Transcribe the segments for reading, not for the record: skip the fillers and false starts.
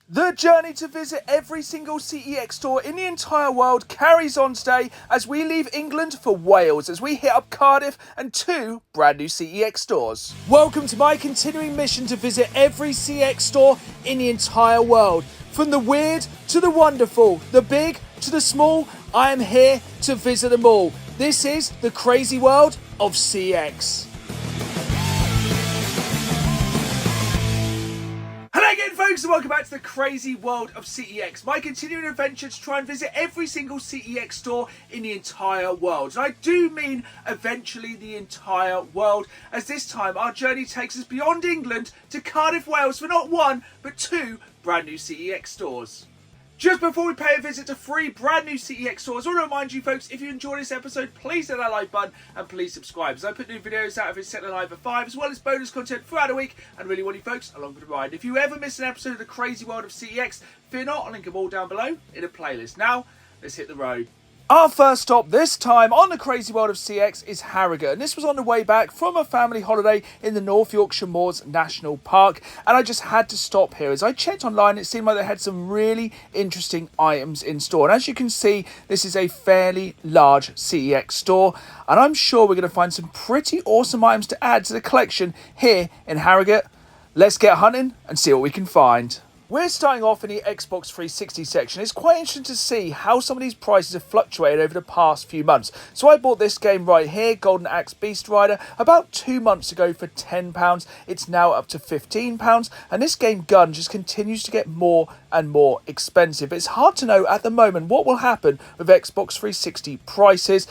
The journey to visit every single CEX store in the entire world carries on today as we leave England for Wales as we hit up Cardiff and 2 brand new CEX stores. Welcome to my continuing mission to visit every CEX store in the entire world. From the weird to the wonderful, the big to the small, I am here to visit them all. This is the crazy world of CEX. Hello again, folks, and welcome back to the crazy world of CEX. My continuing adventure to try and visit every single CEX store in the entire world. And I do mean eventually the entire world, as this time our journey takes us beyond England to Cardiff, Wales for not 1, but 2 brand new CEX stores. Just before we pay a visit to 3 brand new CEX stores, I want to remind you folks, if you enjoy this episode, please hit that like button and please subscribe, as I put new videos out every Saturday night for 5, as well as bonus content throughout the week, and really want you folks along for the ride. If you ever miss an episode of the crazy world of CEX, fear not, I'll link them all down below in a playlist. Now, let's hit the road. Our first stop this time on the crazy world of CEX is Harrogate, and this was on the way back from a family holiday in the North Yorkshire Moors National Park, and I just had to stop here. As I checked online, it seemed like they had some really interesting items in store, and as you can see, this is a fairly large CEX store, and I'm sure we're going to find some pretty awesome items to add to the collection here in Harrogate. Let's get hunting and see what we can find. We're starting off in the Xbox 360 section. It's quite interesting to see how some of these prices have fluctuated over the past few months. So I bought this game right here, Golden Axe Beast Rider, about 2 months ago for £10. It's now up to £15, and this game gun just continues to get more and more expensive. It's hard to know at the moment what will happen with Xbox 360 prices.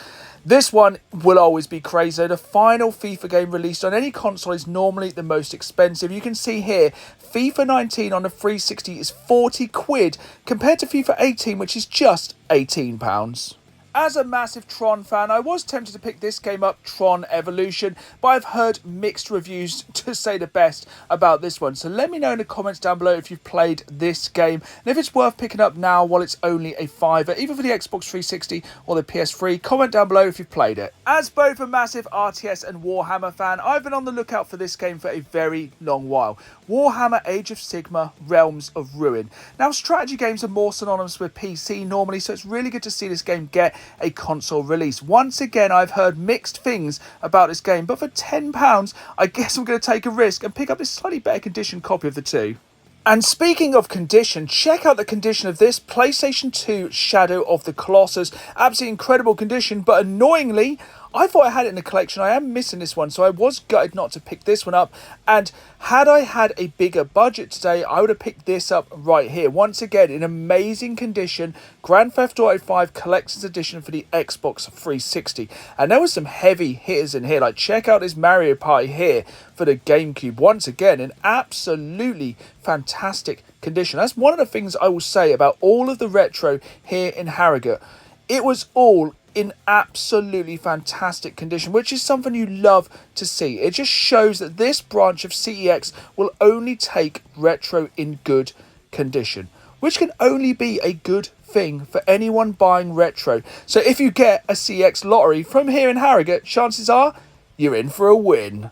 This one will always be crazy. The final FIFA game released on any console is normally the most expensive. You can see here, FIFA 19 on the 360 is 40 quid compared to FIFA 18, which is just £18. As a massive Tron fan, I was tempted to pick this game up, Tron Evolution, but I've heard mixed reviews, to say the best, about this one. So let me know in the comments down below if you've played this game, and if it's worth picking up now while it's only a £5, either for the Xbox 360 or the PS3. Comment down below if you've played it. As both a massive RTS and Warhammer fan, I've been on the lookout for this game for a very long while. Warhammer Age of Sigmar Realms of Ruin. Now, strategy games are more synonymous with PC normally, so it's really good to see this game get a console release. Once again, I've heard mixed things about this game, but for £10, I guess I'm going to take a risk and pick up this slightly better condition copy of the two. And speaking of condition, check out the condition of this PlayStation 2 Shadow of the Colossus. Absolutely incredible condition, but annoyingly, I thought I had it in the collection. I am missing this one, so I was gutted not to pick this one up. And had I had a bigger budget today, I would have picked this up right here. Once again, in amazing condition, Grand Theft Auto 5 Collector's Edition for the Xbox 360. And there were some heavy hitters in here, like check out this Mario Party here for the GameCube. Once again, in absolutely fantastic condition. That's one of the things I will say about all of the retro here in Harrogate. It was all in absolutely fantastic condition, which is something you love to see. It just shows that this branch of CEX will only take retro in good condition, which can only be a good thing for anyone buying retro. So if you get a CEX lottery from here in Harrogate, chances are you're in for a win.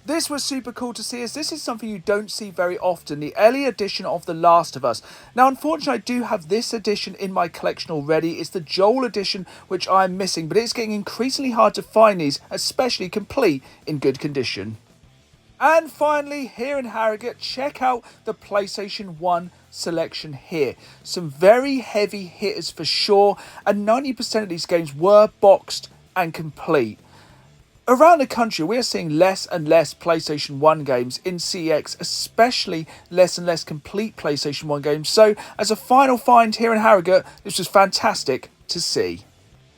This was super cool to see, as this is something you don't see very often, the Ellie edition of The Last of Us. Now, unfortunately, I do have this edition in my collection already. It's the Joel edition, which I'm missing, but it's getting increasingly hard to find these, especially complete in good condition. And finally, here in Harrogate, check out the PlayStation 1 selection here. Some very heavy hitters for sure, and 90% of these games were boxed and complete. Around the country, we are seeing less and less PlayStation 1 games in CEX, especially less and less complete PlayStation 1 games. So, as a final find here in Harrogate, this was fantastic to see.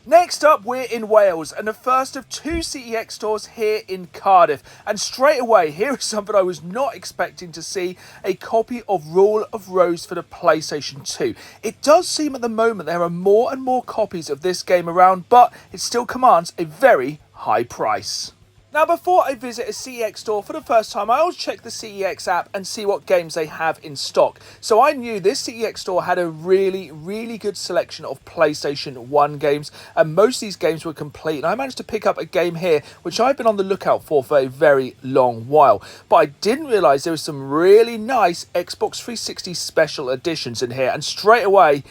Next up, we're in Wales, and the first of 2 CEX stores here in Cardiff. And straight away, here is something I was not expecting to see, a copy of Rule of Rose for the PlayStation 2. It does seem at the moment there are more and more copies of this game around, but it still commands a very high price. Now, before I visit a CEX store for the first time, I always check the CEX app and see what games they have in stock. So I knew this CEX store had a really good selection of PlayStation 1 games, and most of these games were complete. And I managed to pick up a game here, which I've been on the lookout for a very long while. But I didn't realise there was some really nice Xbox 360 special editions in here, and straight away,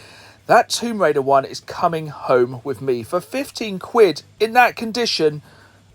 that Tomb Raider one is coming home with me. For 15 quid in that condition,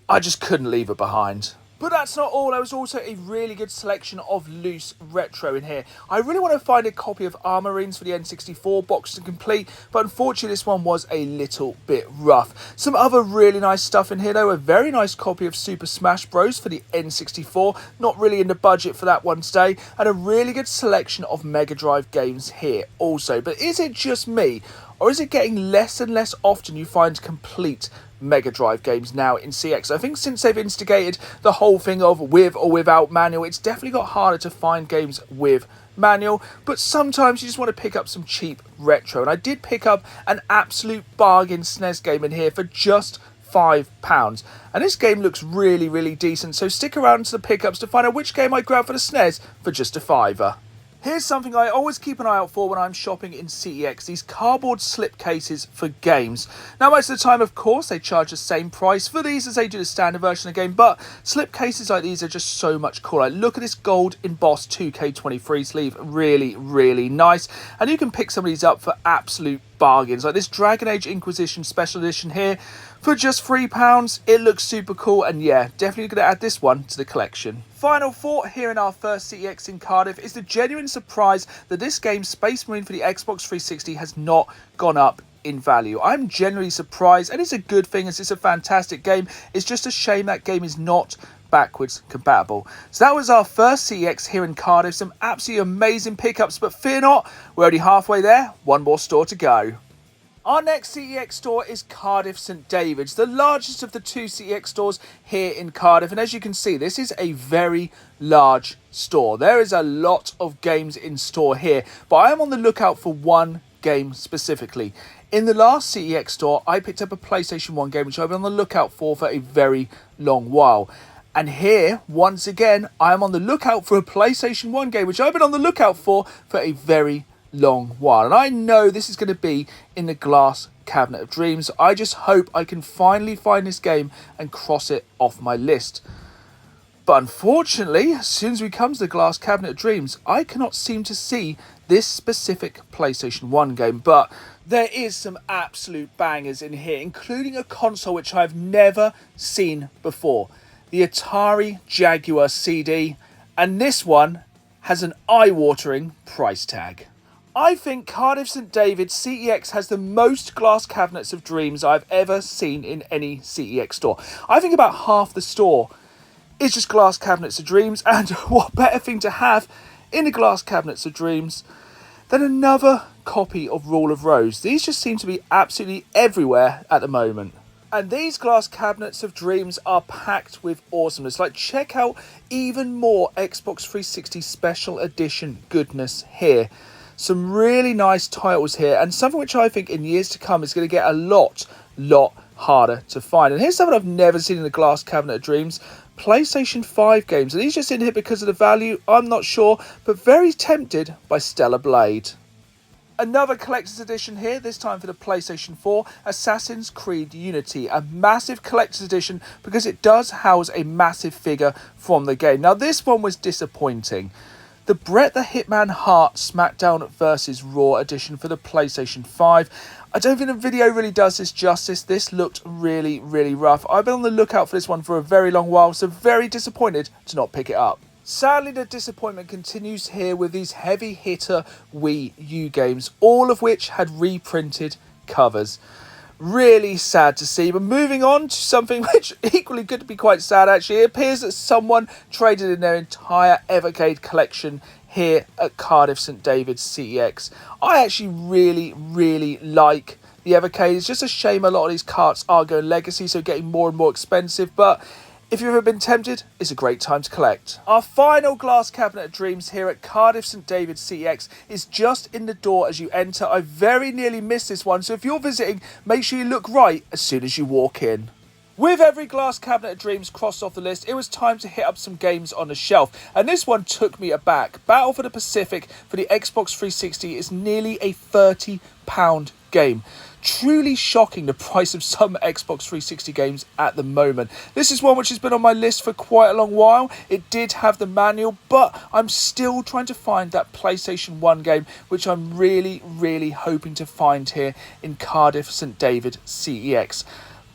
I just couldn't leave it behind. But that's not all. There was also a really good selection of loose retro in here. I really want to find a copy of Armorines for the N64 boxed and complete, but unfortunately this one was a little bit rough. Some other really nice stuff in here though. A very nice copy of Super Smash Bros for the N64. Not really in the budget for that one today. And a really good selection of Mega Drive games here also. But is it just me, or is it getting less and less often you find complete Mega Drive games now in CEX? I think since they've instigated the whole thing of with or without manual, it's definitely got harder to find games with manual, but sometimes you just want to pick up some cheap retro. And I did pick up an absolute bargain SNES game in here for just £5. And this game looks really decent, so stick around to the pickups to find out which game I grab for the SNES for just a £5. Here's something I always keep an eye out for when I'm shopping in CEX, these cardboard slipcases for games. Now, most of the time, of course, they charge the same price for these as they do the standard version of the game, but slipcases like these are just so much cooler. Like, look at this gold embossed 2K23 sleeve, really nice. And you can pick some of these up for absolute bargains, like this Dragon Age Inquisition Special Edition here for just £3. It looks super cool, and yeah, definitely going to add this one to the collection. Final thought here in our first CEX in Cardiff is the genuine surprise that this game, Space Marine for the Xbox 360, has not gone up in value. I'm genuinely surprised, and it's a good thing as it's a fantastic game. It's just a shame that game is not backwards compatible. So that was our first CEX here in Cardiff. Some absolutely amazing pickups, but fear not, we're only halfway there. One more store to go. Our next CEX store is Cardiff St Davids, the largest of the two CEX stores here in Cardiff. And as you can see, this is a very large store. There is a lot of games in store here, but I am on the lookout for one game specifically. In the last CEX store, I picked up a PlayStation 1 game, which I've been on the lookout for a very long while. And here, once again, I am on the lookout for a PlayStation 1 game, which I've been on the lookout for a very long while. And I know this is going to be in the Glass Cabinet of Dreams. I just hope I can finally find this game and cross it off my list. But unfortunately, as soon as we come to the Glass Cabinet of Dreams, I cannot seem to see this specific PlayStation 1 game. But there is some absolute bangers in here, including a console which I've never seen before. The Atari Jaguar CD. And this one has an eye-watering price tag. I think Cardiff St Davids CEX has the most Glass Cabinets of Dreams I've ever seen in any CEX store. I think about half the store is just Glass Cabinets of Dreams, and what better thing to have in the Glass Cabinets of Dreams than another copy of Rule of Rose. These just seem to be absolutely everywhere at the moment. And these Glass Cabinets of Dreams are packed with awesomeness. Like, check out even more Xbox 360 Special Edition goodness here. Some really nice titles here, and something which I think in years to come is going to get a lot harder to find. And here's something I've never seen in the Glass Cabinet of Dreams. PlayStation 5 games. Are these just in here because of the value? I'm not sure, but very tempted by Stellar Blade. Another collector's edition here, this time for the PlayStation 4, Assassin's Creed Unity. A massive collector's edition because it does house a massive figure from the game. Now, this one was disappointing. The Bret the Hitman Hart SmackDown vs. Raw edition for the PlayStation 5. I don't think the video really does this justice. This looked really rough. I've been on the lookout for this one for a very long while, so very disappointed to not pick it up. Sadly, the disappointment continues here with these heavy hitter Wii U games, all of which had reprinted covers. Really sad to see, but moving on to something which equally could be quite sad actually. It appears that someone traded in their entire Evercade collection here at Cardiff St Davids CEX. I actually really like the Evercade. It's just a shame a lot of these carts are going legacy, so getting more and more expensive, but if you've ever been tempted, it's a great time to collect. Our final Glass Cabinet of Dreams here at Cardiff St Davids CEX is just in the door as you enter. I very nearly missed this one, so if you're visiting, make sure you look right as soon as you walk in. With every glass cabinet of dreams crossed off the list, it was time to hit up some games on the shelf. And this one took me aback. Battle for the Pacific for the Xbox 360 is nearly a £30 game. Truly shocking, the price of some Xbox 360 games at the moment. This is one which has been on my list for quite a long while. It did have the manual, but I'm still trying to find that PlayStation 1 game, which I'm really hoping to find here in Cardiff St Davids CEX.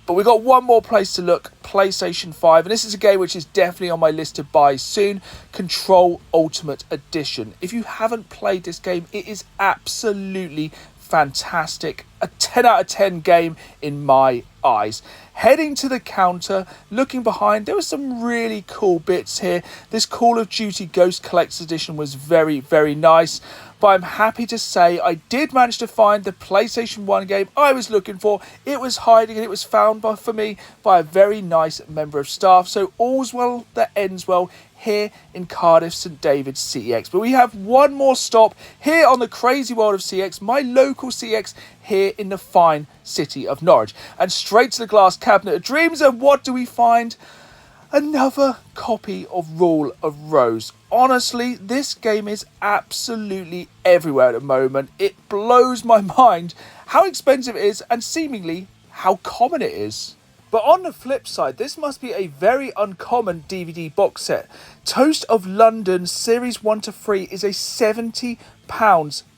But we've got one more place to look, PlayStation 5, and this is a game which is definitely on my list to buy soon, Control Ultimate Edition. If you haven't played this game, it is absolutely fantastic. A 10 out of 10 game in my eyes. Heading to the counter, looking behind, there were some really cool bits here. This Call of Duty Ghost Collector's Edition was very nice. But I'm happy to say I did manage to find the PlayStation 1 game I was looking for. It was hiding and it was found for me by a very nice member of staff. So all's well that ends well here in Cardiff St Davids CEX. But we have one more stop here on the crazy world of CEX, my local CEX here in the fine city of Norwich. And straight to the glass cabinet of dreams, and what do we find? Another copy of Rule of Rose. Honestly, this game is absolutely everywhere at the moment. It blows my mind how expensive it is and seemingly how common it is. But on the flip side, this must be a very uncommon DVD box set. Toast of London Series 1 to 3 is a £70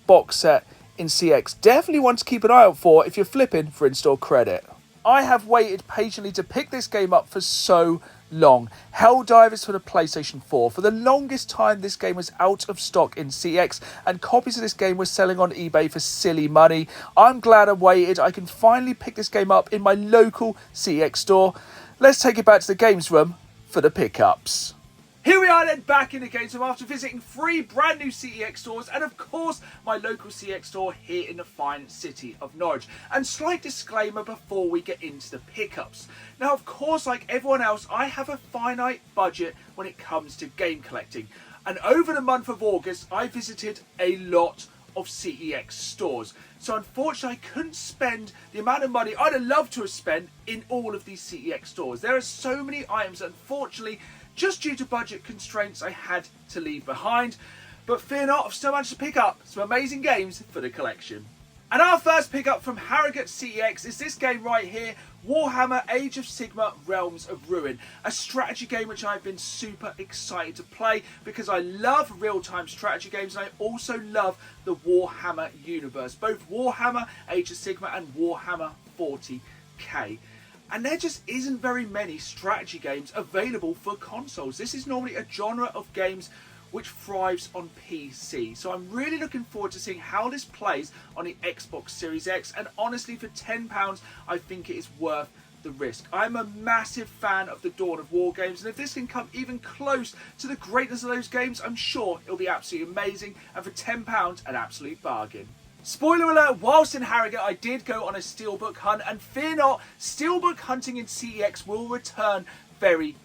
box set in CX. Definitely one to keep an eye out for if you're flipping for in-store credit. I have waited patiently to pick this game up for so long. Helldivers for the PlayStation 4. For the longest time, this game was out of stock in CX, and copies of this game were selling on eBay for silly money. I'm glad I waited. I can finally pick this game up in my local CX store. Let's take it back to the games room for the pickups. Here we are then, back in the games room after visiting 3 brand new CEX stores and of course my local CEX store here in the fine city of Norwich. And slight disclaimer before we get into the pickups. Now of course, like everyone else, I have a finite budget when it comes to game collecting. And over the month of August I visited a lot of CEX stores. So unfortunately I couldn't spend the amount of money I'd have loved to have spent in all of these CEX stores. There are so many items, unfortunately, just due to budget constraints, I had to leave behind. But fear not, I've still managed to pick up some amazing games for the collection. And our first pickup from Harrogate CEX is this game right here, Warhammer Age of Sigmar Realms of Ruin. A strategy game which I've been super excited to play because I love real-time strategy games and I also love the Warhammer universe. Both Warhammer Age of Sigmar and Warhammer 40k. And there just isn't very many strategy games available for consoles. This is normally a genre of games which thrives on PC. So I'm really looking forward to seeing how this plays on the Xbox Series X. And honestly, for £10, I think it is worth the risk. I'm a massive fan of the Dawn of War games, and if this can come even close to the greatness of those games, I'm sure it'll be absolutely amazing. And for £10, an absolute bargain. Spoiler alert, whilst in Harrogate I did go on a steelbook hunt, and fear not, steelbook hunting in CEX will return very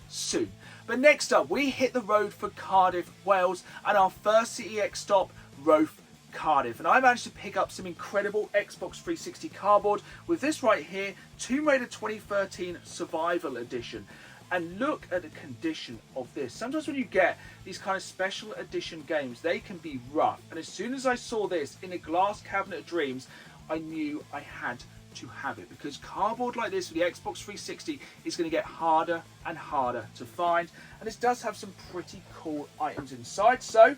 soon. But next up we hit the road for Cardiff, Wales, and our first CEX stop, Roath, Cardiff. And I managed to pick up some incredible Xbox 360 cardboard with this right here, Tomb Raider 2013 Survival Edition. And look at the condition of this. Sometimes when you get these kind of special edition games, they can be rough. And as soon as I saw this in a glass cabinet of dreams, I knew I had to have it. Because cardboard like this for the Xbox 360 is going to get harder and harder to find. And this does have some pretty cool items inside. So,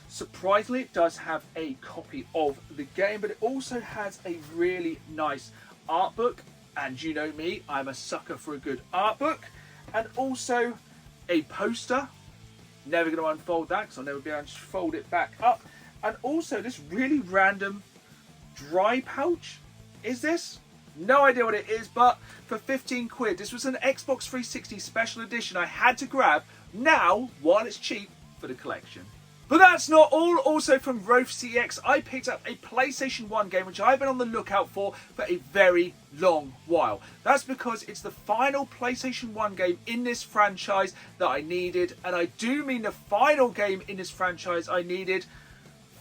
surprisingly, it does have a copy of the game. But it also has a really nice art book. And you know me, I'm a sucker for a good art book. And also a poster. Never going to unfold that because I'll never be able to fold it back up. And also this really random dry pouch. Is this? No idea what it is, but for 15 quid. This was an Xbox 360 special edition I had to grab now while it's cheap for the collection. But that's not all. Also from Roath CEX, I picked up a PlayStation 1 game which I've been on the lookout for a very long while. That's because it's the final PlayStation 1 game in this franchise that I needed. And I do mean the final game in this franchise I needed,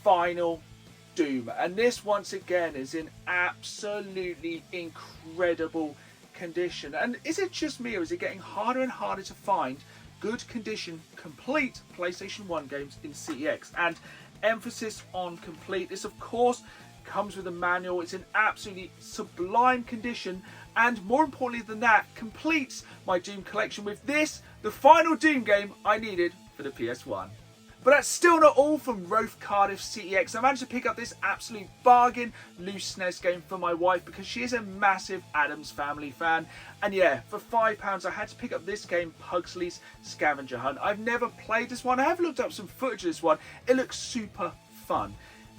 Final Doom. And this once again is in absolutely incredible condition. And is it just me, or is it getting harder and harder to find good condition, complete PlayStation 1 games in CEX? And emphasis on complete. This, of course, comes with a manual. It's in absolutely sublime condition, and more importantly than that, completes my Doom collection with this, the final Doom game I needed for the PS1. But that's still not all from Roath Cardiff CEX. I managed to pick up this absolute bargain loose SNES game for my wife because she is a massive Addams Family fan. And yeah, for £5 I had to pick up this game, Pugsley's Scavenger Hunt. I've never played this one. I have looked up some footage of this one. It looks super fun.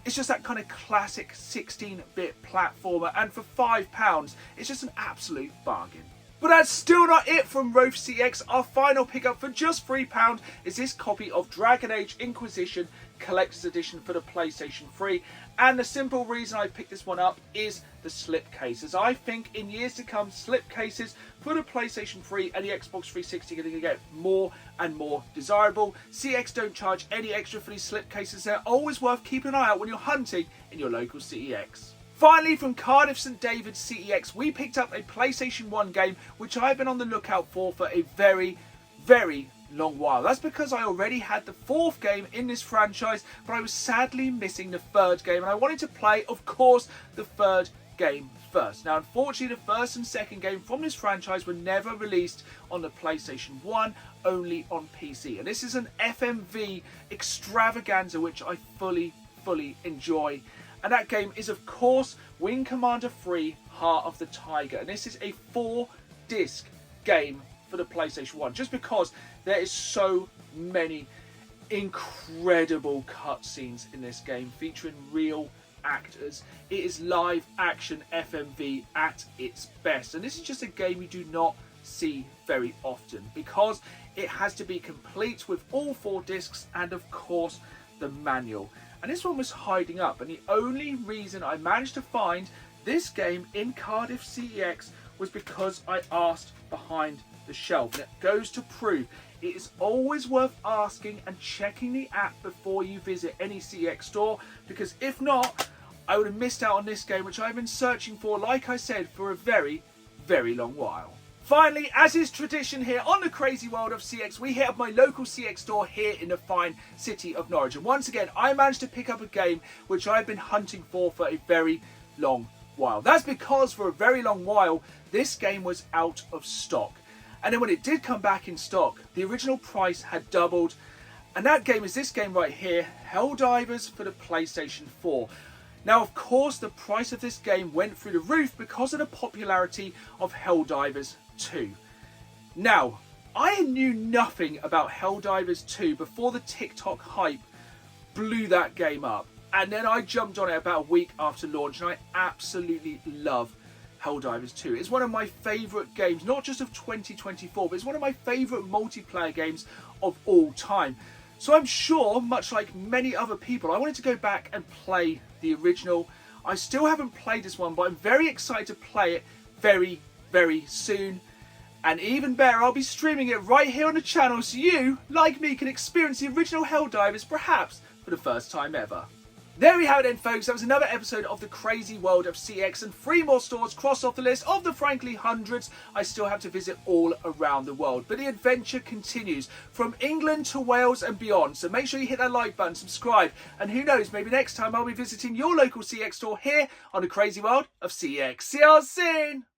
It's just that kind of classic 16-bit platformer, and for £5 it's just an absolute bargain. But that's still not it from Roath CEX. Our final pickup for just £3 is this copy of Dragon Age Inquisition Collector's Edition for the PlayStation 3. And the simple reason I picked this one up is the slipcases. I think in years to come, slipcases for the PlayStation 3 and the Xbox 360 are going to get more and more desirable. CEX don't charge any extra for these slipcases. They're always worth keeping an eye out when you're hunting in your local CEX. Finally, from Cardiff St Davids CEX, we picked up a PlayStation 1 game which I've been on the lookout for a very, very long while. That's because I already had the 4th game in this franchise, but I was sadly missing the 3rd game, and I wanted to play, of course, the 3rd game first. Now, unfortunately, the 1st and 2nd game from this franchise were never released on the PlayStation 1, only on PC. And this is an FMV extravaganza which I fully enjoy. And that game is, of course, Wing Commander 3 Heart of the Tiger. And this is a 4-disc game for the PlayStation 1. Just because there is so many incredible cutscenes in this game featuring real actors. It is live action FMV at its best. And this is just a game you do not see very often because it has to be complete with all 4 discs and, of course, the manual. And this one was hiding up, and the only reason I managed to find this game in Cardiff CEX was because I asked behind the shelf. And it goes to prove it is always worth asking and checking the app before you visit any CEX store, because if not, I would have missed out on this game which I've been searching for, like I said, for a very, very long while. Finally, as is tradition here on the crazy world of CEX, we hit up my local CEX store here in the fine city of Norwich. And once again, I managed to pick up a game which I've been hunting for a very long while. That's because for a very long while, this game was out of stock. And then when it did come back in stock, the original price had doubled. And that game is this game right here, Helldivers for the PlayStation 4. Now, of course, the price of this game went through the roof because of the popularity of Helldivers 2. Now, I knew nothing about Helldivers 2 before the TikTok hype blew that game up. And then I jumped on it about a week after launch, and I absolutely love Helldivers 2. It's one of my favourite games, not just of 2024, but it's one of my favourite multiplayer games of all time. So I'm sure, much like many other people, I wanted to go back and play the original. I still haven't played this one, but I'm very excited to play it very, very soon. And even better, I'll be streaming it right here on the channel so you, like me, can experience the original Helldivers perhaps for the first time ever. There we have it then, folks. That was another episode of the crazy world of CEX, and 3 more stores crossed off the list of the frankly hundreds I still have to visit all around the world. But the adventure continues from England to Wales and beyond. So make sure you hit that like button, subscribe, and who knows, maybe next time I'll be visiting your local CEX store here on the crazy world of CEX. See you all soon!